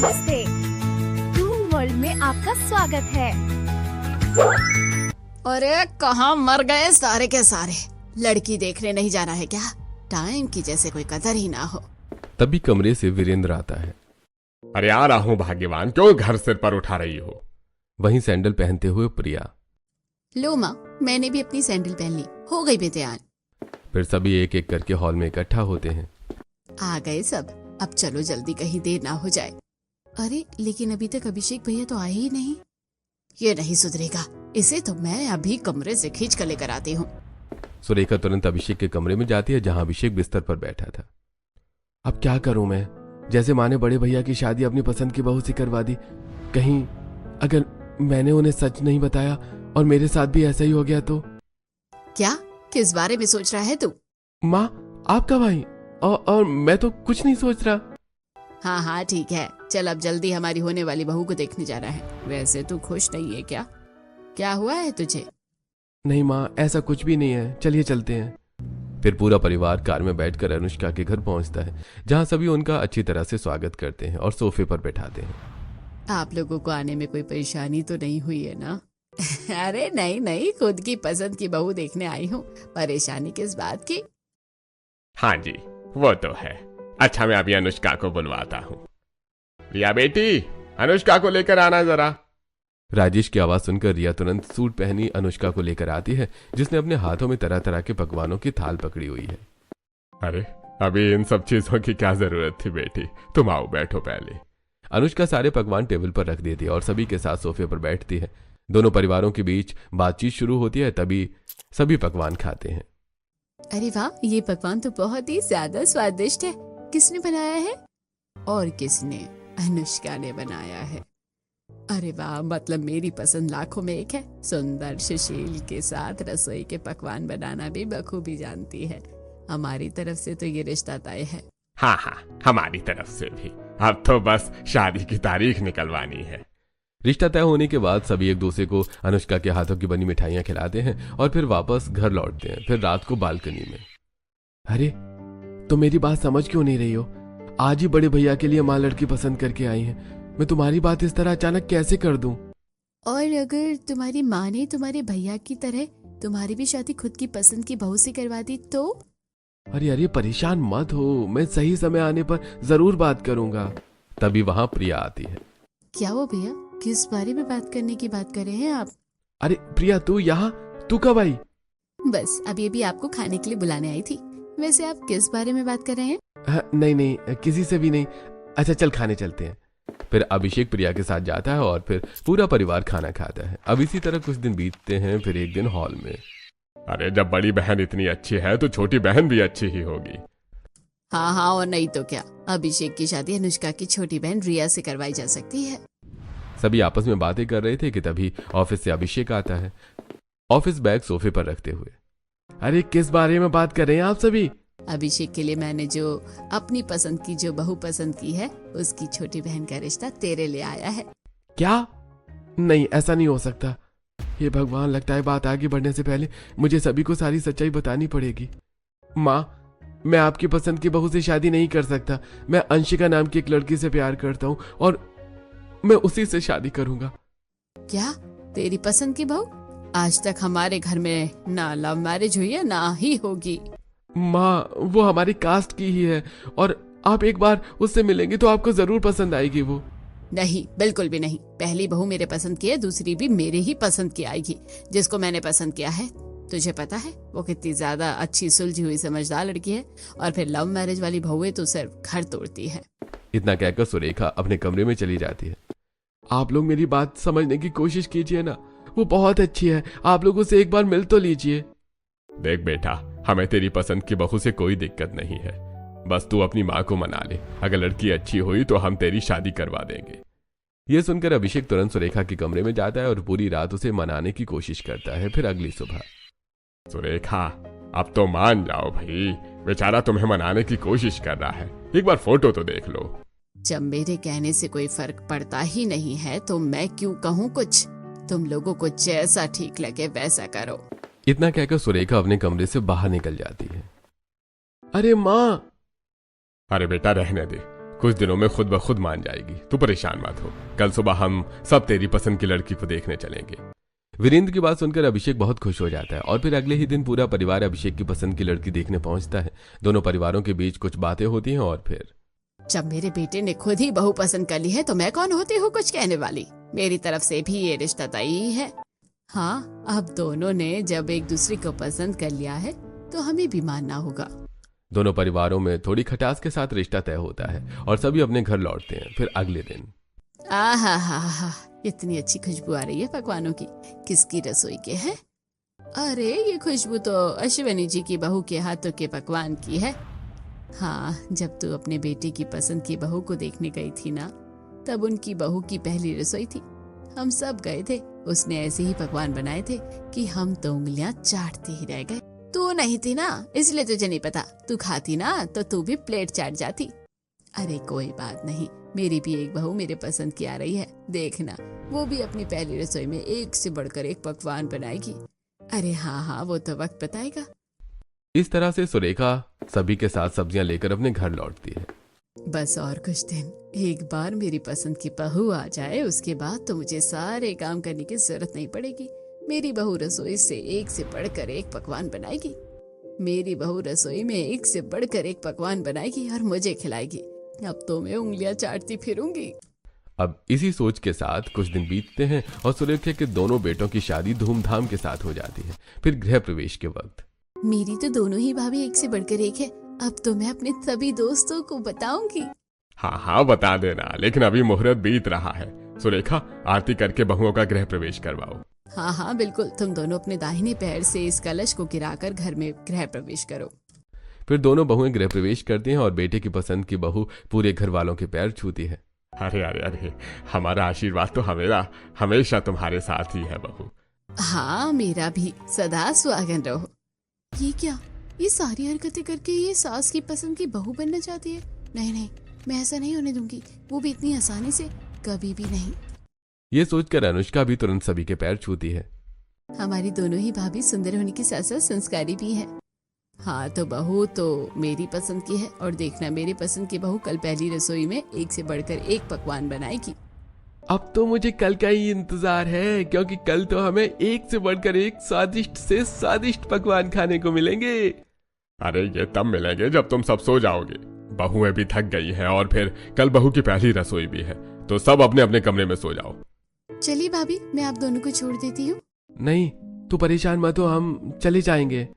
नमस्ते, twin world में आपका स्वागत है। अरे कहाँ मर गए सारे के सारे। लड़की देखने नहीं जाना है क्या? टाइम की जैसे कोई कदर ही ना हो। तभी कमरे से वीरेंद्र आता है। अरे आ रहा हूँ भाग्यवान, क्यों घर सिर पर उठा रही हो? वहीं सैंडल पहनते हुए प्रिया। लो माँ, मैंने भी अपनी सैंडल पहन ली, हो गई बेतयान। फिर सभी एक एक करके हॉल में इकट्ठा होते हैं। आ गए सब, अब चलो जल्दी, कहीं देर ना हो जाए। अरे लेकिन अभी तक अभिषेक भैया तो आए ही नहीं। ये नहीं सुधरेगा, इसे तो मैं अभी कमरे से खींच कर लेकर आती हूँ। सुरेखा तुरंत अभिषेक के कमरे में जाती है जहां अभिषेक बिस्तर पर बैठा था। अब क्या करूं मैं? जैसे माँ ने बड़े भैया की शादी अपनी पसंद की बहू से करवा दी, कहीं अगर मैंने उन्हें सच नहीं बताया और मेरे साथ भी ऐसा ही हो गया तो? क्या, किस बारे में सोच रहा है तू? माँ, आपका भाई और मैं तो कुछ नहीं सोच रहा। हाँ हाँ ठीक है, चल अब जल्दी हमारी होने वाली बहू को देखने जाना है। वैसे तू खुश नहीं है क्या? क्या हुआ है तुझे? नहीं माँ, ऐसा कुछ भी नहीं है, चलिए चलते हैं। फिर पूरा परिवार कार में बैठकर अनुष्का के घर पहुंचता है जहां सभी उनका अच्छी तरह से स्वागत करते हैं और सोफे पर बैठाते हैं। आप लोगों को आने में कोई परेशानी तो नहीं हुई है ना? अरे नहीं नहीं, खुद की पसंद की बहू देखने आई हूँ, परेशानी किस बात की? हाँ जी, वो तो है। अच्छा, मैं अभी अनुष्का को बुलवाता हूँ। रिया बेटी, अनुष्का को लेकर आना जरा। राजेश की आवाज सुनकर रिया तुरंत सूट पहनी अनुष्का को लेकर आती है, जिसने अपने हाथों में तरह तरह के पकवानों की थाल पकड़ी हुई है। अरे अभी इन सब चीजों की क्या जरूरत थी बेटी, तुम आओ बैठो पहले। अनुष्का सारे पकवान टेबल पर रख देती है और सभी के साथ सोफे पर बैठती है। दोनों परिवारों के बीच बातचीत शुरू होती है, तभी सभी पकवान खाते हैं। अरे वाह, ये पकवान तो बहुत ही ज्यादा स्वादिष्ट है। किसने बनाया है? और किसने? अनुष्का ने बनाया है। अरे वाह, मतलब मेरी पसंद लाखों में एक है। सुंदर सुशील के साथ रसोई के पकवान बनाना भी बखूबी जानती है। हमारी तरफ से तो ये रिश्ता तय है। हाँ हाँ, हमारी तरफ से भी। अब तो बस शादी की तारीख निकलवानी है। रिश्ता तय होने के बाद सभी एक दूसरे को अनुष्का के हाथों की बनी मिठाइयां खिलाते हैं और फिर वापस घर लौटते हैं। फिर रात को बालकनी में। अरे तो मेरी बात समझ क्यों नहीं रही हो? आज ही बड़े भैया के लिए माँ लड़की पसंद करके आई है, मैं तुम्हारी बात इस तरह अचानक कैसे कर दूं? और अगर तुम्हारी माँ ने तुम्हारे भैया की तरह तुम्हारी भी शादी खुद की पसंद की बहू से करवा दी तो? अरे अरे परेशान मत हो, मैं सही समय आने पर जरूर बात करूंगा। तभी वहां प्रिया आती है। क्या वो भैया, किस बारे में बात करने की बात कर रहे हैं आप? अरे प्रिया, तू यहाँ? तू कब आई? बस अभी अभी आपको खाने के लिए बुलाने आई थी। वैसे आप किस बारे में बात कर रहे हैं? नहीं नहीं, किसी से भी नहीं। अच्छा चल खाने चलते हैं। फिर अभिषेक प्रिया के साथ जाता है और फिर पूरा परिवार खाना खाता है। अब इसी तरह कुछ दिन बीतते हैं। फिर एक दिन हॉल में। अरे जब बड़ी बहन इतनी अच्छी है तो छोटी बहन भी अच्छी ही होगी। हाँ हाँ, और नहीं तो क्या, अभिषेक की शादी अनुष्का की छोटी बहन रिया से करवाई जा सकती है। सभी आपस में बातें कर रहे थे कि तभी ऑफिस से अभिषेक आता है, ऑफिस बैग सोफे पर रखते हुए। अरे किस बारे में बात कर रहे हैं आप सभी? अभिषेक के लिए मैंने जो अपनी पसंद की जो बहू पसंद की है, उसकी छोटी बहन का रिश्ता तेरे लिए आया है। क्या? नहीं, ऐसा नहीं हो सकता। ये भगवान, लगता है बात आगे बढ़ने से पहले मुझे सभी को सारी सच्चाई बतानी पड़ेगी। माँ, मैं आपकी पसंद की बहू से शादी नहीं कर सकता। मैं अंशिका नाम की एक लड़की से प्यार करता हूँ और मैं उसी से शादी करूंगा। क्या, तेरी पसंद की बहू? आज तक हमारे घर में ना लव मैरिज हुई है ना ही होगी। माँ, वो हमारी कास्ट की ही है और आप एक बार उससे मिलेंगे तो आपको जरूर पसंद आएगी वो। नहीं, बिल्कुल भी नहीं। पहली बहू मेरे पसंद की है, दूसरी भी मेरे ही पसंद की आएगी। जिसको मैंने पसंद किया है, तुझे पता है वो कितनी ज्यादा अच्छी सुलझी हुई समझदार लड़की है। और फिर लव मैरिज वाली बहुएं तो सिर्फ घर तोड़ती है। इतना कहकर सुरेखा अपने कमरे में चली जाती है। आप लोग मेरी बात समझने की कोशिश कीजिए ना, वो बहुत अच्छी है, आप लोग उसे एक बार मिल तो लीजिए। देख बेटा, हमें तेरी पसंद की बहू से कोई दिक्कत नहीं है, बस तू अपनी माँ को मना ले। अगर लड़की अच्छी हुई तो हम तेरी शादी करवा देंगे। यह सुनकर अभिषेक तुरंत सुरेखा के कमरे में जाता है और पूरी रात उसे मनाने की कोशिश करता है। फिर अगली सुबह। सुरेखा, अब तो मान जाओ भाई, बेचारा तुम्हें मनाने की कोशिश कर रहा है, एक बार फोटो तो देख लो। जब मेरे कहने से कोई फर्क पड़ता ही नहीं है तो मैं क्यों कहूँ कुछ? तुम लोगों को जैसा ठीक लगे वैसा करो। इतना कहकर सुरेखा अपने कमरे से बाहर निकल जाती है। अरे माँ! अरे बेटा रहने दे, कुछ दिनों में खुद ब खुद मान जाएगी, तू परेशान मत हो। कल सुबह हम सब तेरी पसंद की लड़की को देखने चलेंगे। वीरेंद्र की बात सुनकर अभिषेक बहुत खुश हो जाता है और फिर अगले ही दिन पूरा परिवार अभिषेक की पसंद की लड़की देखने पहुंचता है। दोनों परिवारों के बीच कुछ बातें होती हैं और फिर जब मेरे बेटे ने खुद ही बहू पसंद कर ली है तो मैं कौन होती हूँ कुछ कहने वाली। मेरी तरफ से भी ये रिश्ता तय ही है। हाँ, अब दोनों ने जब एक दूसरे को पसंद कर लिया है तो हमें भी मानना होगा। दोनों परिवारों में थोड़ी खटास के साथ रिश्ता तय होता है और सभी अपने घर लौटते हैं। फिर अगले दिन आहा हा हा, इतनी अच्छी खुशबू आ रही है पकवानों की। किसकी रसोई के है? अरे ये खुशबू तो अश्विनी जी की बहू के हाथों के पकवान की है। हाँ, जब तू अपने बेटे की पसंद की बहू को देखने गई थी ना, तब उनकी बहू की पहली रसोई थी। हम सब गए थे, उसने ऐसे ही पकवान बनाए थे कि हम तो उंगलियां चाटते ही रह गए। तू नहीं थी ना, इसलिए तुझे नहीं पता। तू खाती ना तो तू भी प्लेट चाट जाती। अरे कोई बात नहीं, मेरी भी एक बहू मेरे पसंद की आ रही है, देखना वो भी अपनी पहली रसोई में एक से बढ़कर एक पकवान बनाएगी। अरे हाँ हाँ, वो तो वक्त बताएगा। इस तरह से सुरेखा सभी के साथ सब्जियां लेकर अपने घर लौटती है। बस और कुछ दिन, एक बार मेरी पसंद की बहू आ जाए, उसके बाद तो मुझे सारे काम करने की जरूरत नहीं पड़ेगी। मेरी बहू रसोई से एक से बढ़कर एक पकवान बनाएगी। मेरी बहू रसोई में एक से बढ़कर एक पकवान बनाएगी और मुझे खिलाएगी। अब तो मैं उंगलियां चाटती फिरूंगी। अब इसी सोच के साथ कुछ दिन बीतते हैं और सुरेखा के दोनों बेटों की शादी धूमधाम के साथ हो जाती है। फिर गृह प्रवेश के वक्त मेरी तो दोनों ही भाभी एक से बढ़कर एक है। अब तो मैं अपने सभी दोस्तों को बताऊंगी। हाँ हाँ बता देना, लेकिन अभी मुहूर्त बीत रहा है। सुरेखा, आरती करके बहुओं का गृह प्रवेश करवाओ। हाँ हाँ बिल्कुल, तुम दोनों अपने दाहिने पैर से इस कलश को गिराकर घर में गृह प्रवेश करो। फिर दोनों बहुएं गृह प्रवेश करती हैं और बेटे की पसंद की बहू पूरे घर वालों के पैर छूती है। अरे अरे अरे, हमारा आशीर्वाद तो हमेशा तुम्हारे साथ ही है बहू। हाँ, मेरा भी सदा सुहागन रहो। ये क्या, ये सारी हरकतें करके ये सास की पसंद की बहू बनना चाहती है? नहीं नहीं, मैं ऐसा नहीं होने दूंगी, वो भी इतनी आसानी से, कभी भी नहीं। ये सोचकर अनुष्का भी तुरंत सभी के पैर छूती है। हमारी दोनों ही भाभी सुंदर होने के साथ साथ संस्कारी भी है। हाँ, तो बहू तो मेरी पसंद की है और देखना, मेरी पसंद की बहू कल पहली रसोई में एक से बढ़कर एक पकवान बनाएगी। अब तो मुझे कल का ही इंतजार है, क्योंकि कल तो हमें एक से बढ़कर एक स्वादिष्ट से स्वादिष्ट पकवान खाने को मिलेंगे। अरे ये तब मिलेंगे जब तुम सब सो जाओगे। बहुएं भी थक गई हैं और फिर कल बहू की पहली रसोई भी है, तो सब अपने अपने कमरे में सो जाओ। चलिए भाभी, मैं आप दोनों को छोड़ देती हूँ। नहीं, तू परेशान मत हो, हम चले जाएंगे।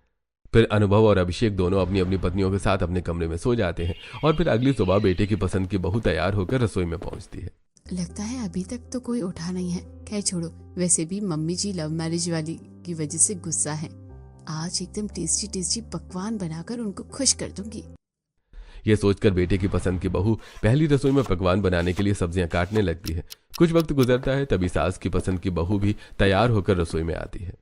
फिर अनुभव और अभिषेक दोनों अपनी अपनी पत्नियों के साथ अपने कमरे में सो जाते हैं और फिर अगली सुबह बेटे की पसंद की बहू तैयार होकर रसोई में पहुंचती है। लगता है अभी तक तो कोई उठा नहीं है। खैर छोड़ो, वैसे भी मम्मी जी लव मैरिज वाली की वजह से गुस्सा है। आज एकदम टेस्टी टेस्टी पकवान बनाकर उनको खुश कर दूंगी। ये सोचकर बेटे की पसंद की बहू पहली रसोई में पकवान बनाने के लिए सब्जियां काटने लगती है। कुछ वक्त गुजरता है, तभी सास की पसंद की बहू भी तैयार होकर रसोई में आती है।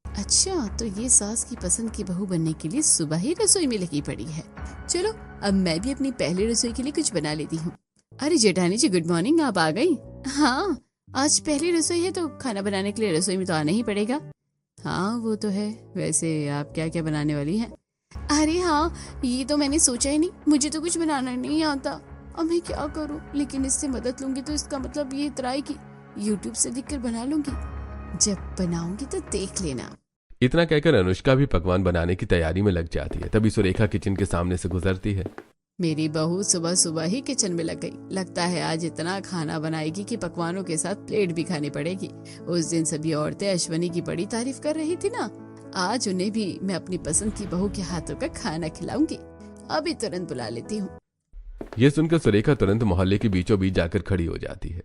अच्छा, तो ये सास की पसंद की बहू बनने के लिए सुबह ही रसोई में लगी पड़ी है। चलो, अब मैं भी अपनी पहली रसोई के लिए कुछ बना लेती हूँ। अरे जेठानी जी, गुड मॉर्निंग, आप आ गई? हाँ, आज पहली रसोई है तो खाना बनाने के लिए रसोई में तो आना ही पड़ेगा। हाँ वो तो है। वैसे आप क्या क्या बनाने वाली हैं? अरे हाँ, ये तो मैंने सोचा ही नहीं, मुझे तो कुछ बनाना नहीं आता। अब मैं क्या करूँ, लेकिन इससे मदद लूंगी तो इसका मतलब ये ट्राई की यूट्यूब से देखकर बना लूंगी। जब बनाऊंगी तो देख लेना। इतना कहकर अनुष्का भी पकवान बनाने की तैयारी में लग जाती है। तभी सुरेखा किचन के सामने से गुजरती है। मेरी बहू सुबह सुबह ही किचन में लग गई। लगता है आज इतना खाना बनाएगी कि पकवानों के साथ प्लेट भी खानी पड़ेगी। उस दिन सभी औरतें अश्वनी की बड़ी तारीफ कर रही थी ना, आज उन्हें भी मैं अपनी पसंद की बहू के हाथों का खाना खिलाऊंगी। अभी तुरंत बुला लेती हूँ। ये सुनकर सुरेखा तुरंत मोहल्ले के बीचों बीच जाकर खड़ी हो जाती है।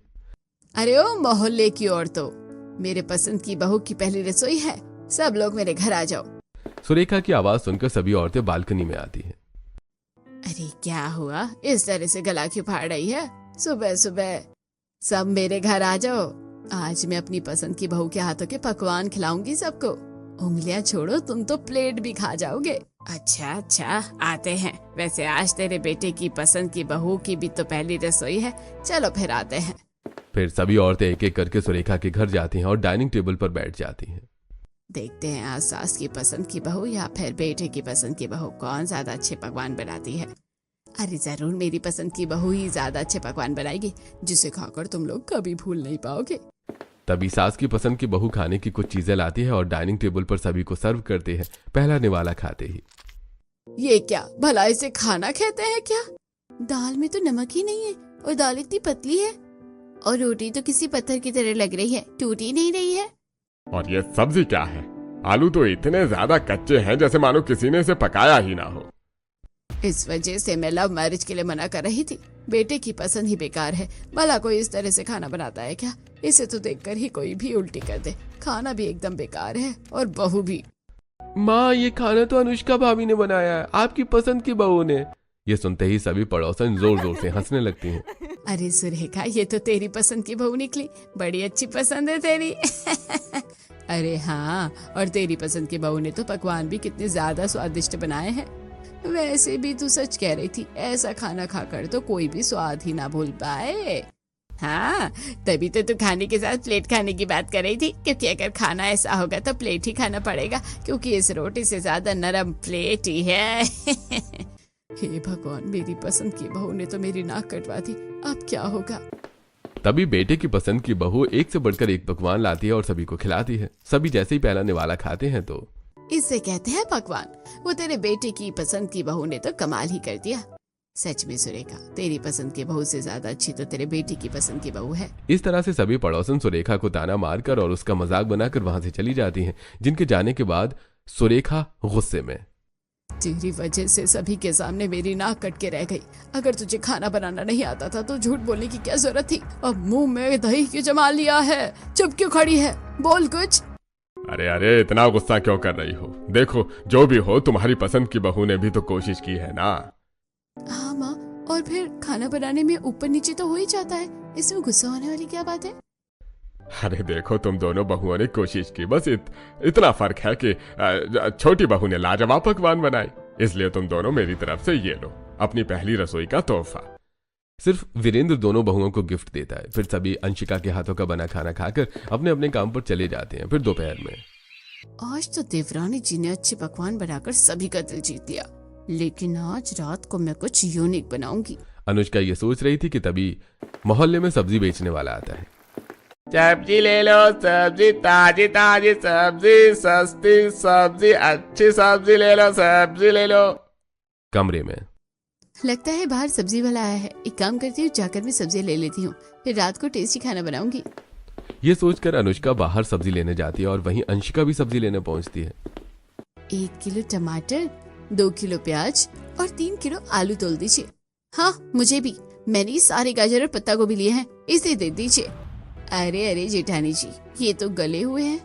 अरे ओ मोहल्ले की औरतों, मेरे पसंद की बहू की पहली रसोई है, सब लोग मेरे घर आ जाओ। सुरेखा की आवाज सुनकर सभी औरतें बालकनी में आती हैं। अरे क्या हुआ, इस तरह से गला क्यों फाड़ रही है? सुबह सुबह सब मेरे घर आ जाओ। आज मैं अपनी पसंद की बहू के हाथों के पकवान खिलाऊंगी सबको। उंगलियां छोड़ो, तुम तो प्लेट भी खा जाओगे। अच्छा, आते हैं। वैसे आज तेरे बेटे की पसंद की बहू की भी तो पहली रसोई है, चलो फिर आते हैं। फिर सभी औरतें एक एक करके सुरेखा के घर जाती हैं और डाइनिंग टेबल पर बैठ जाती हैं। देखते हैं आज सास की पसंद की बहू या फिर बेटे की पसंद की बहू कौन ज्यादा अच्छे पकवान बनाती है। अरे जरूर, मेरी पसंद की बहू ही ज्यादा अच्छे पकवान बनाएगी, जिसे खाकर तुम लोग कभी भूल नहीं पाओगे। तभी सास की पसंद की बहू खाने की कुछ चीजें लाती है और डाइनिंग टेबल पर सभी को सर्व करते हैं। पहला निवाला खाते ही, ये क्या भला, इसे खाना कहते हैं क्या? दाल में तो नमक ही नहीं है और दाल इतनी पतली है और रोटी तो किसी पत्थर की तरह लग रही है, टूट ही नहीं रही है। और ये सब्जी क्या है? आलू तो इतने ज्यादा कच्चे हैं जैसे मानो किसी ने इसे पकाया ही ना हो। इस वजह से मैं लव मैरिज के लिए मना कर रही थी। बेटे की पसंद ही बेकार है, भला कोई इस तरह से खाना बनाता है क्या? इसे तो देखकर ही कोई भी उल्टी कर दे। खाना भी एकदम बेकार है और बहू भी। माँ, ये खाना तो अनुष्का भाभी ने बनाया है, आपकी पसंद की बहू ने। ये सुनते ही सभी पड़ोसन जोर जोर से हंसने लगती हैं। अरे सुरेखा, ये तो तेरी पसंद की बहू निकली, बड़ी अच्छी पसंद है तेरी। अरे हाँ, और तेरी पसंद की बहू ने तो पकवान भी कितने ज्यादा स्वादिष्ट बनाए हैं। वैसे भी तू सच कह रही थी, ऐसा खाना खाकर तो कोई भी स्वाद ही ना भूल पाए। हाँ, तभी तो तू खाने के साथ प्लेट खाने की बात कर रही थी, क्योंकि अगर खाना ऐसा होगा तो प्लेट ही खाना पड़ेगा, क्योंकि इस रोटी से ज्यादा नरम प्लेट ही है। हे भगवान, मेरी पसंद की बहू ने तो मेरी नाक कटवा दी, अब क्या होगा? तभी बेटे की पसंद की बहू एक से बढ़कर एक पकवान लाती है और सभी को खिलाती है। सभी जैसे ही पहला निवाला खाते हैं तो इसे कहते हैं पकवान। वो तेरे बेटे की पसंद की बहू ने तो कमाल ही कर दिया। सच में सुरेखा, तेरी पसंद की बहू से ज्यादा अच्छी तो तेरे बेटी की पसंद की बहू है। इस तरह से सभी पड़ोसन सुरेखा को ताना मारकर और उसका मजाक बनाकर वहां से चली जाती हैं, जिनके जाने के बाद सुरेखा गुस्से में, तेरी वजह से सभी के सामने मेरी नाक कट के रह गई। अगर तुझे खाना बनाना नहीं आता था तो झूठ बोलने की क्या जरूरत थी? अब मुंह में दही क्यों जमा लिया है? चुप क्यों खड़ी है? बोल कुछ। अरे अरे, इतना गुस्सा क्यों कर रही हो? देखो, जो भी हो, तुम्हारी पसंद की बहू ने भी तो कोशिश की है ना। हाँ माँ, और फिर खाना बनाने में ऊपर नीचे तो हो ही जाता है, इसमें गुस्सा होने वाली क्या बात है? अरे देखो, तुम दोनों बहुओं ने कोशिश की, बस इतना फर्क है कि छोटी बहू ने लाजवाब पकवान बनाए, इसलिए तुम दोनों मेरी तरफ से ये लो, अपनी पहली रसोई का तोहफा। सिर्फ वीरेंद्र दोनों बहुओं को गिफ्ट देता है। फिर सभी अंशिका के हाथों का बना खाना खाकर अपने अपने काम पर चले जाते हैं। फिर दोपहर में, आज तो देवरानी जी ने अच्छे पकवान बनाकर सभी का दिल जीत लिया, लेकिन आज रात को मैं कुछ यूनिक बनाऊंगी। अनुष्का ये सोच रही थी कि तभी मोहल्ले में सब्जी बेचने वाला आता है। सब्जी ले लो, सब्जी ताजी ताजी सब्जी, सस्ती सब्जी, अच्छी सब्जी ले लो, सब्जी ले लो। कमरे में, लगता है बाहर सब्जी वाला आया है, एक काम करती हूँ, जाकर मैं सब्जी ले लेती हूँ, फिर रात को टेस्टी खाना बनाऊंगी। ये सोचकर अनुष्का बाहर सब्जी लेने जाती है और वहीं अंशिका भी सब्जी लेने पहुंचती है। 1 किलो टमाटर, 2 किलो प्याज और 3 किलो आलू तोल दीजिए। हाँ, मुझे भी, मैंने सारे गाजर और पत्ता गोभी लिए हैं, इसे दे दीजिए। अरे अरे जेठानी जी, ये तो गले हुए हैं।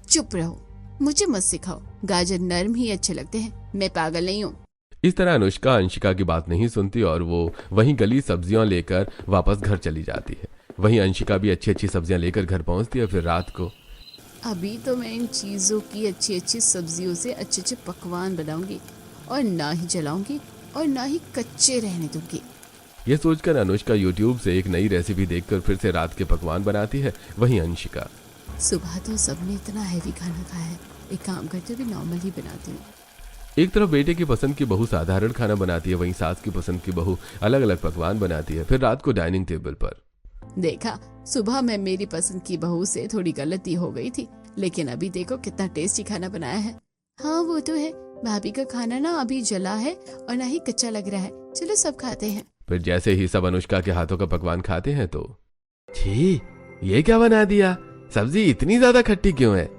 चुप रहो, मुझे मत सिखाओ, गाजर नरम ही अच्छे लगते हैं, मैं पागल नहीं हूँ। इस तरह अनुष्का अंशिका की बात नहीं सुनती और वो वहीं गली सब्जियां लेकर वापस घर चली जाती है। वहीं अंशिका भी अच्छी अच्छी सब्जियां लेकर घर पहुंचती है। फिर रात को, अभी तो मैं इन चीजों की अच्छी अच्छी सब्जियों से अच्छे अच्छे पकवान बनाऊंगी और ना ही जलाऊंगी और ना ही कच्चे रहने दूंगी। ये सोचकर अनुष्का यूट्यूब से एक नई रेसिपी देखकर फिर से रात के पकवान बनाती है। वहीं अंशिका, सुबह तो सबने इतना हैवी खाना खाया है, एक काम करते हुए नॉर्मल ही बनाती हूँ। एक तरफ बेटे की पसंद की बहू साधारण खाना बनाती है, वहीं सास की पसंद की बहू अलग अलग पकवान बनाती है। फिर रात को डाइनिंग टेबल पर, देखा, सुबह में मेरी पसंद की बहू से थोड़ी गलती हो गई थी, लेकिन अभी देखो कितना टेस्टी खाना बनाया है। हाँ वो तो है, भाभी का खाना ना अभी जला है और ना ही कच्चा लग रहा है, चलो सब खाते हैं। फिर जैसे ही सब अनुष्का के हाथों का पकवान खाते हैं तो, छी, ये क्या बना दिया? सब्जी इतनी ज्यादा खट्टी क्यों है?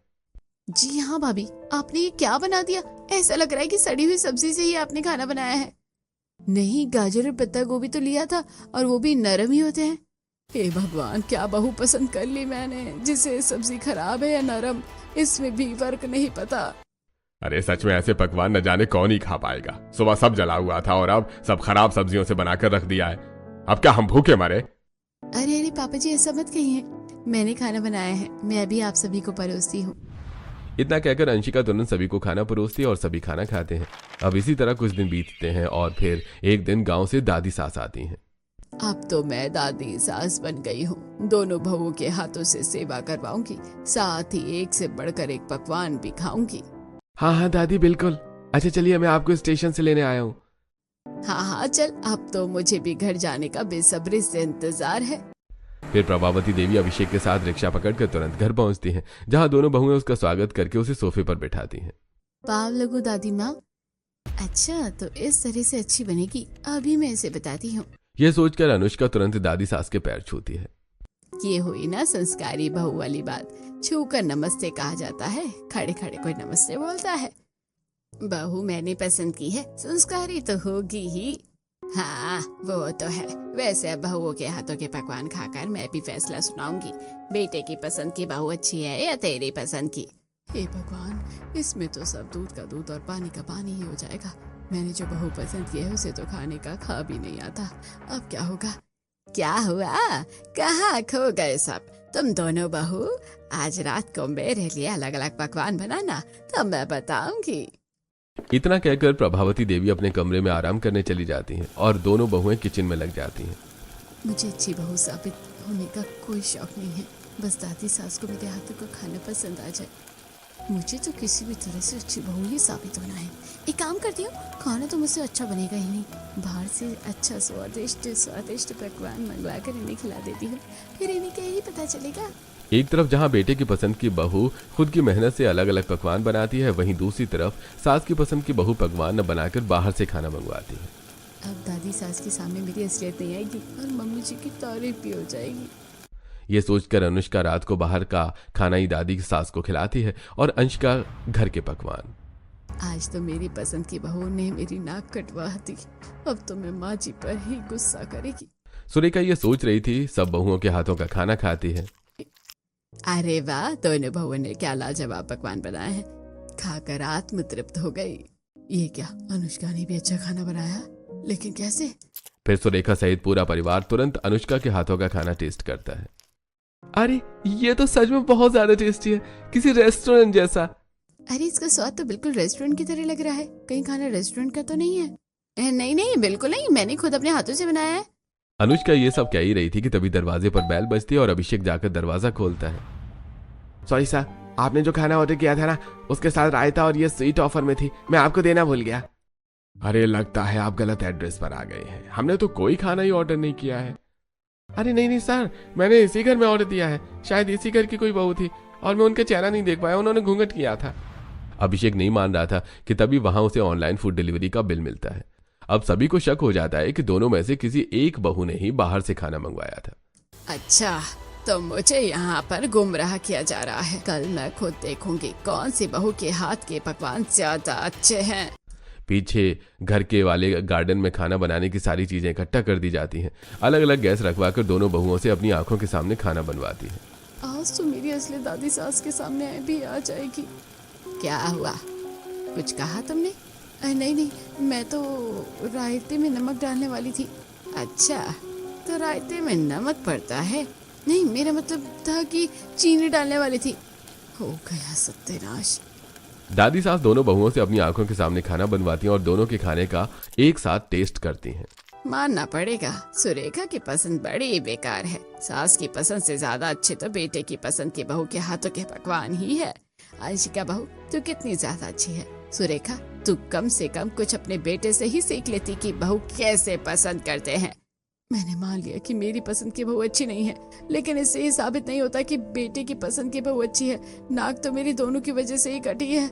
जी हाँ भाभी, आपने ये क्या बना दिया? ऐसा लग रहा है कि सड़ी हुई सब्जी से ही आपने खाना बनाया है। नहीं, गाजर और पत्ता गोभी तो लिया था और वो भी नरम ही होते हैं। हे भगवान, क्या बहू पसंद कर ली मैंने, जिसे सब्जी खराब है या नरम, इसमें भी फर्क नहीं पता। अरे सच में ऐसे पकवान न जाने कौन ही खा पाएगा। सुबह सब जला हुआ था और अब सब खराब सब्जियों से बनाकर रख दिया है। अब क्या हम भूखे मरे? अरे अरे पापा जी, ऐसा मत कहिए, मैंने खाना बनाया है, मैं अभी आप सभी को परोसती हूँ। इतना कहकर अंशिका तुरंत सभी को खाना परोसती है और सभी खाना खाते हैं। अब इसी तरह कुछ दिन बीतते हैं और फिर एक दिन गांव से दादी सास आती हैं। अब तो मैं दादी सास बन गई हूँ, दोनों बहुओं के हाथों से सेवा करवाऊंगी, साथ ही एक से बढ़कर एक पकवान भी खाऊंगी। हाँ हाँ दादी, बिल्कुल। अच्छा चलिए, मैं आपको स्टेशन से लेने आया हूँ। हाँ हाँ चल, अब तो मुझे भी घर जाने का बेसब्री से इंतजार है। फिर प्रभावती देवी अभिषेक के साथ रिक्शा पकड़कर तुरंत घर पहुंचती हैं, जहां दोनों बहुएं उसका स्वागत करके उसे सोफे पर बिठाती हैं। पाव लगू दादी माँ। अच्छा, तो इस तरह से अच्छी बनेगी, अभी मैं इसे बताती हूँ। यह सोचकर अनुष्का तुरंत दादी सास के पैर छूती है। ये हुई ना संस्कारी बहू वाली बात। छूकर नमस्ते कहा जाता है, खड़े खड़े कोई नमस्ते बोलता है। बहू मैंने पसंद की है, संस्कारी तो होगी ही। हाँ वो तो है। वैसे अब बहुओं के हाथों के पकवान खाकर मैं भी फैसला सुनाऊंगी, बेटे की पसंद की बहू अच्छी है या तेरी पसंद की। हे भगवान, इसमें तो सब दूध का दूध और पानी का पानी ही हो जाएगा। मैंने जो बहू पसंद की है उसे तो खाने का खा भी नहीं आता। अब क्या होगा? क्या हुआ? कहाँ खो गए सब? तुम दोनों बहू आज रात को मेरे लिए अलग अलग पकवान बनाना, तब मैं बताऊंगी। इतना कहकर प्रभावती देवी अपने कमरे में आराम करने चली जाती हैं और दोनों बहुएं किचन में लग जाती हैं। मुझे अच्छी बहू साबित होने का कोई शौक नहीं है, बस दादी सास को मेरे हाथों का खाना पसंद आ जाए। मुझे तो किसी भी तरह से अच्छी बहू ही साबित होना है। एक काम करती हूँ, खाना तो मुझसे अच्छा बनेगा ही नहीं, बाहर से अच्छा स्वादिष्ट पकवान मंगवा कर इन्हें खिला देती हूँ, फिर इन्हें क्या ही पता चलेगा। एक तरफ जहां बेटे की पसंद की बहू खुद की मेहनत से अलग अलग पकवान बनाती है, वहीं दूसरी तरफ सास की पसंद की बहू पकवान न बनाकर बाहर से खाना मंगवाती है। अब दादी सास के सामने मेरी असलियत नहीं आएगी और मम्मी जी की तारीफ भी हो जाएगी। ये सोचकर अनुष्का रात को बाहर का खाना ही दादी की सास को खिलाती है और अंशिका घर के पकवान। आज तो मेरी पसंद की बहू ने मेरी नाक कटवा दी, अब तो मैं माँ जी पर ही गुस्सा करेगी। सुरेखा ये सोच रही थी, सब बहुओं के हाथों का खाना खाती है। अरे वाह, दोनों बहुओं ने क्या लाजवाब पकवान बनाए हैं, खाकर आत्म तृप्त हो गई। ये क्या, अनुष्का ने भी अच्छा खाना बनाया, लेकिन कैसे? फिर सुरेखा सहित पूरा परिवार तुरंत अनुष्का के हाथों का खाना टेस्ट करता है। अरे ये तो सच में बहुत ज्यादा टेस्टी है, किसी रेस्टोरेंट जैसा। अरे इसका स्वाद तो बिल्कुल रेस्टोरेंट की तरह लग रहा है, कहीं खाना रेस्टोरेंट का तो नहीं है? नहीं नहीं बिल्कुल नहीं, मैंने खुद अपने हाथों से बनाया है। अनुष्का ये सब कह ही रही थी कि तभी दरवाजे पर बेल बजती है और अभिषेक जाकर दरवाजा खोलता है। सॉरी सर, आपने जो खाना ऑर्डर किया था ना, उसके साथ रायता और ये स्वीट ऑफर में थी, मैं आपको देना भूल गया। अरे लगता है आप गलत एड्रेस पर आ गए हैं, हमने तो कोई खाना ही ऑर्डर नहीं किया है। अरे नहीं सर, मैंने इसी घर में ऑर्डर दिया है, शायद इसी घर की कोई बहू थी और मैं उनका चेहरा नहीं देख पाया, उन्होंने घूंघट किया था। अभिषेक नहीं मान रहा था कि तभी वहां उसे ऑनलाइन फूड डिलीवरी का बिल मिलता है। अब सभी को शक हो जाता है कि दोनों में से किसी एक बहू ने ही बाहर से खाना मंगवाया था। अच्छा, तो मुझे यहाँ पर गुमराह किया जा रहा है। कल मैं खुद देखूंगी कौन सी बहू के हाथ के पकवान ज्यादा अच्छे हैं। पीछे घर के वाले गार्डन में खाना बनाने की सारी चीजें इकट्ठा कर दी जाती हैं। अलग अलग गैस रखवाकर दोनों बहुओं से अपनी आंखों के सामने खाना बनवाती है। आज तो मेरी असली दादी सास के सामने भी आ जाएगी। क्या हुआ, कुछ कहा तुमने? नहीं, मैं तो रायते में नमक डालने वाली थी। अच्छा, तो रायते में नमक पड़ता है? नहीं, मेरा मतलब था कि चीनी डालने वाली थी। हो गया सत्यानाश। दादी सास दोनों बहुओं से अपनी आंखों के सामने खाना बनवाती हैं और दोनों के खाने का एक साथ टेस्ट करती हैं। मानना पड़ेगा, सुरेखा की पसंद बड़ी बेकार है। सास की पसंद से ज्यादा अच्छे तो बेटे की पसंद के बहू के हाथों के पकवान ही है। अंशिका बहू, तू कितनी ज्यादा अच्छी है। सुरेखा, तू कम से कम कुछ अपने बेटे से ही सीख लेती कि बहू कैसे पसंद करते हैं। मैंने मान लिया कि मेरी पसंद की बहू अच्छी नहीं है, लेकिन इससे ये साबित नहीं होता कि बेटे की पसंद की बहू अच्छी है। नाक तो मेरी दोनों की वजह से ही कटी है।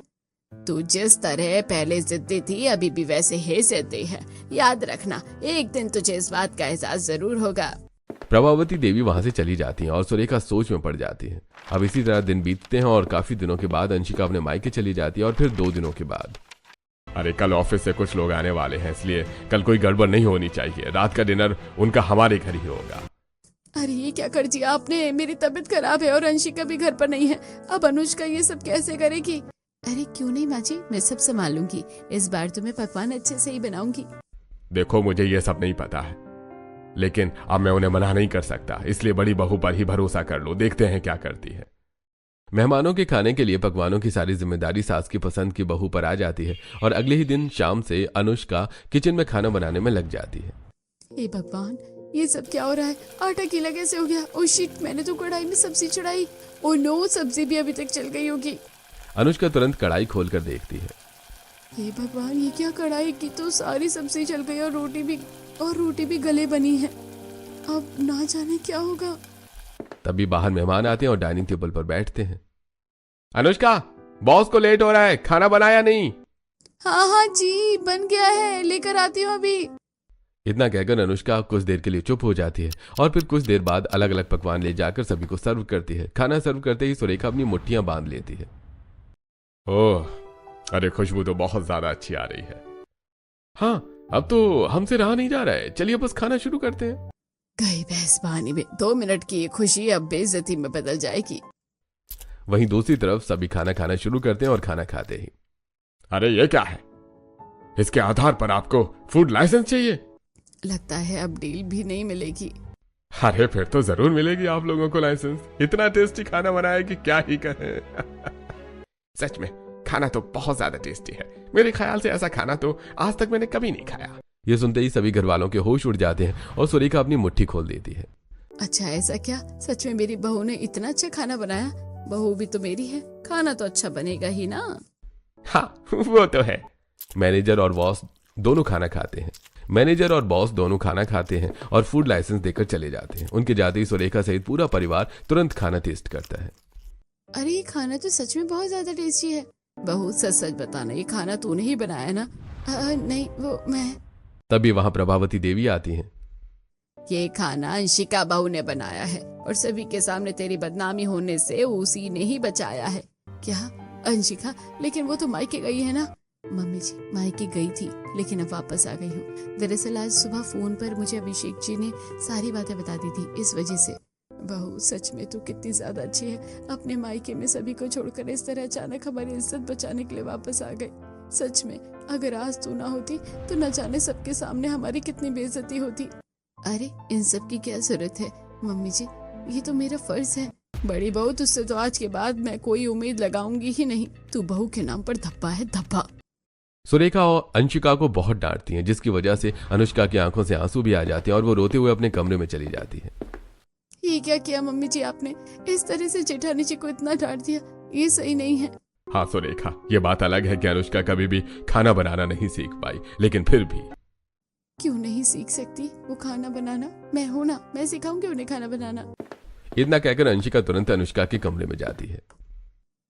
तू जिस तरह पहले जिद्दी थी, अभी भी वैसे ही जिद्दी है। याद रखना, एक दिन तुझे इस बात का एहसास जरूर होगा। प्रभावती देवी वहां से चली जाती हैं और सुरेखा सोच में पड़ जाती है। अब इसी तरह दिन बीतते हैं और काफी दिनों के बाद अंशिका अपने मायके चली जाती है और फिर 2 दिनों के बाद। अरे कल ऑफिस से कुछ लोग आने वाले हैं, इसलिए कल कोई गड़बड़ नहीं होनी चाहिए। रात का डिनर उनका हमारे घर ही होगा। अरे ये क्या कर दिया आपने, मेरी तबीयत खराब है और अंशिका भी घर पर नहीं है। अब अनुष्का ये सब कैसे करेगी? अरे क्यों नहीं माँ जी, मैं सब संभालूंगी। इस बार तो मैं पकवान अच्छे से ही बनाऊंगी। देखो मुझे ये सब नहीं पता है, लेकिन अब मैं उन्हें मना नहीं कर सकता, इसलिए बड़ी बहू पर ही भरोसा कर लो, देखते हैं क्या करती है। मेहमानों के खाने के लिए पकवानों की सारी जिम्मेदारी सास की पसंद की बहू पर आ जाती है और अगले ही दिन शाम से अनुष्का किचन में खाना बनाने में लग जाती है। हे भगवान, ये सब क्या हो रहा है? आटा गीला कैसे हो गया? ओ शिट, मैंने तो कढ़ाई में सब्जी चढ़ाई। ओ नो, सब्जी भी अभी तक चल गई होगी। अनुष्का तुरंत कढ़ाई खोलकर देखती है। हे भगवान, ये क्या, कढ़ाई की तो सारी सब्जी जल गई और रोटी भी गले बनी है। अब ना जाने क्या होगा। तभी बाहर मेहमान आते हैं और डाइनिंग टेबल पर बैठते हैं। अनुष्का, बॉस को लेट हो रहा है, खाना बनाया नहीं? हाँ हाँ जी, बन गया है, लेकर आती हूँ अभी। इतना कहकर अनुष्का कुछ देर के लिए चुप हो जाती है और फिर कुछ देर बाद अलग अलग पकवान ले जाकर सभी को सर्व करती है। खाना सर्व करते ही सुरेखा अपनी मुट्ठियां बांध लेती है। ओह, अरे खुशबू तो बहुत ज्यादा अच्छी आ रही है। हाँ, अब तो हमसे रहा नहीं जा रहा है, चलिए बस खाना शुरू करते हैं। गई भैंस पानी में, 2 मिनट की ये खुशी अब बेइज्जती में बदल जाएगी। वहीं दूसरी तरफ सभी खाना खाना शुरू करते हैं और खाना खाते ही, अरे ये क्या है? इसके आधार पर आपको फूड लाइसेंस चाहिए? लगता है अब डील भी नहीं मिलेगी। अरे फिर तो जरूर मिलेगी आप लोगों को लाइसेंस। इतना टेस्टी खाना बनाया कि क्या ही कहें। सच में खाना तो बहुत ज्यादा टेस्टी है। मेरे ख्याल से ऐसा खाना तो आज तक मैंने कभी नहीं खाया। ये सुनते ही सभी घर वालों के होश उड़ जाते हैं और सुरेखा अपनी मुट्ठी खोल देती है। अच्छा, ऐसा क्या? सच में मेरी बहू ने इतना अच्छा खाना बनाया? बहू भी तो मेरी है, खाना तो अच्छा बनेगा ही ना। हाँ, वो तो है। मैनेजर और बॉस दोनों खाना खाते हैं और फूड लाइसेंस देकर चले जाते हैं। उनके जाते ही सुरेखा सहित पूरा परिवार तुरंत खाना टेस्ट करता है। अरे ये खाना तो सच में बहुत ज्यादा टेस्टी है। बहू, सच सच बताना, ये खाना तूने ही बनाया ना? नहीं, वो मैं। तभी वहां प्रभावती देवी आती हैं। ये खाना अंशिका बहू ने बनाया है और सभी के सामने तेरी बदनामी होने से उसी ने ही बचाया है। क्या अंशिका? लेकिन वो तो मायके गई है ना? मम्मी जी, मायके गई थी लेकिन अब वापस आ गई हूँ। दरअसल आज सुबह फोन पर मुझे अभिषेक जी ने सारी बातें बता दी थी, इस वजह से। बहू, सच में तू कितनी ज्यादा अच्छी है। अपने मायके में सभी को छोड़कर इस तरह अचानक हमारी इज्जत बचाने के लिए वापस आ गई। सच में अगर आज तू ना होती तो न जाने सबके सामने हमारी कितनी बेइज्जती होती। अरे इन सब की क्या जरूरत है मम्मी जी, ये तो मेरा फर्ज है। बड़ी बहू, तुझसे तो आज के बाद मैं कोई उम्मीद लगाऊंगी ही नहीं। तू बहू के नाम पर धब्बा है, धब्बा। सुरेखा और अंशिका को बहुत डांटती हैं, जिसकी वजह से अनुष्का की आंखों से आंसू भी आ जाते हैं और वो रोते हुए अपने कमरे में चली जाती है। ये क्या किया मम्मी जी आपने? इस तरह से जेठानी जी को इतना डांट दिया, ये सही नहीं है। हाँ सुरेखा, ये बात अलग है कि अनुष्का कभी भी खाना बनाना नहीं सीख पाई, लेकिन फिर भी। क्यों नहीं सीख सकती वो खाना बनाना? मैं हूं ना, मैं सिखाऊंगी उन्हें खाना बनाना। इतना कहकर अंशिका तुरंत अनुष्का के कमरे में जाती है।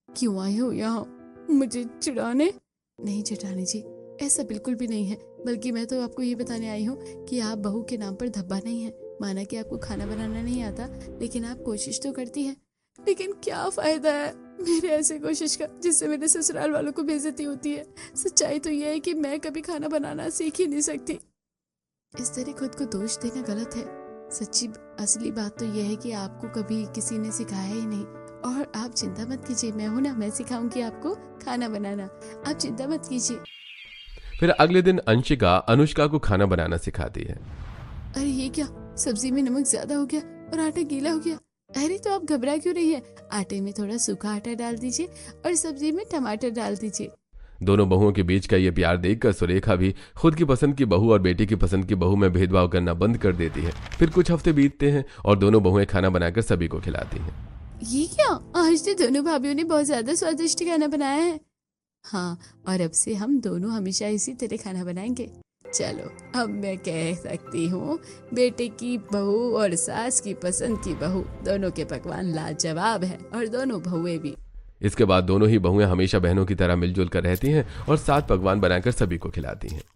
क्यों आए हो यहाँ, मुझे चिढ़ाने? नहीं जेठानी जी, ऐसा बिल्कुल भी नहीं है। बल्कि मैं तो आपको ये बताने आई हूँ कि आप बहू के नाम पर धब्बा नहीं है। माना कि आपको खाना बनाना नहीं आता, लेकिन आप कोशिश तो करती हैं। लेकिन क्या फायदा है मेरे ऐसे कोशिश का, जिससे मेरे ससुराल वालों को बेइज्जती होती है। सच्चाई तो यह है कि मैं कभी खाना बनाना सीख ही नहीं सकती। इस तरह खुद को दोष देना गलत है। सच्ची असली बात तो यह है कि आपको कभी किसी ने सिखाया ही नहीं। और आप चिंता मत कीजिए, मैं हूं ना, मैं सिखाऊंगी आपको खाना बनाना। आप चिंता मत कीजिए। फिर अगले दिन अंशिका अनुष्का को खाना बनाना सिखाती है। अरे ये क्या, सब्जी में नमक ज्यादा हो गया और आटा गीला हो गया। अरे तो आप घबरा क्यों रही है? आटे में थोड़ा सूखा आटा डाल दीजिए और सब्जी में टमाटर डाल दीजिए। दोनों बहुओं के बीच का ये प्यार देखकर सुरेखा भी खुद की पसंद की बहू और बेटी की पसंद की बहू में भेदभाव करना बंद कर देती है। फिर कुछ हफ्ते बीतते हैं और दोनों बहुएं खाना बनाकर सभी को खिलाती हैं। ये क्या, आज तो दोनों भाभीियों ने बहुत ज्यादा स्वादिष्ट खाना बनाया है। हाँ, और अब से हम दोनों हमेशा इसी तरह खाना बनाएंगे। चलो, अब मैं कह सकती हूँ, बेटे की बहू और सास की पसंद की बहू, दोनों के पकवान लाजवाब हैं और दोनों बहुएं भी। इसके बाद दोनों ही बहुएं हमेशा बहनों की तरह मिलजुल कर रहती हैं और साथ पकवान बनाकर सभी को खिलाती हैं।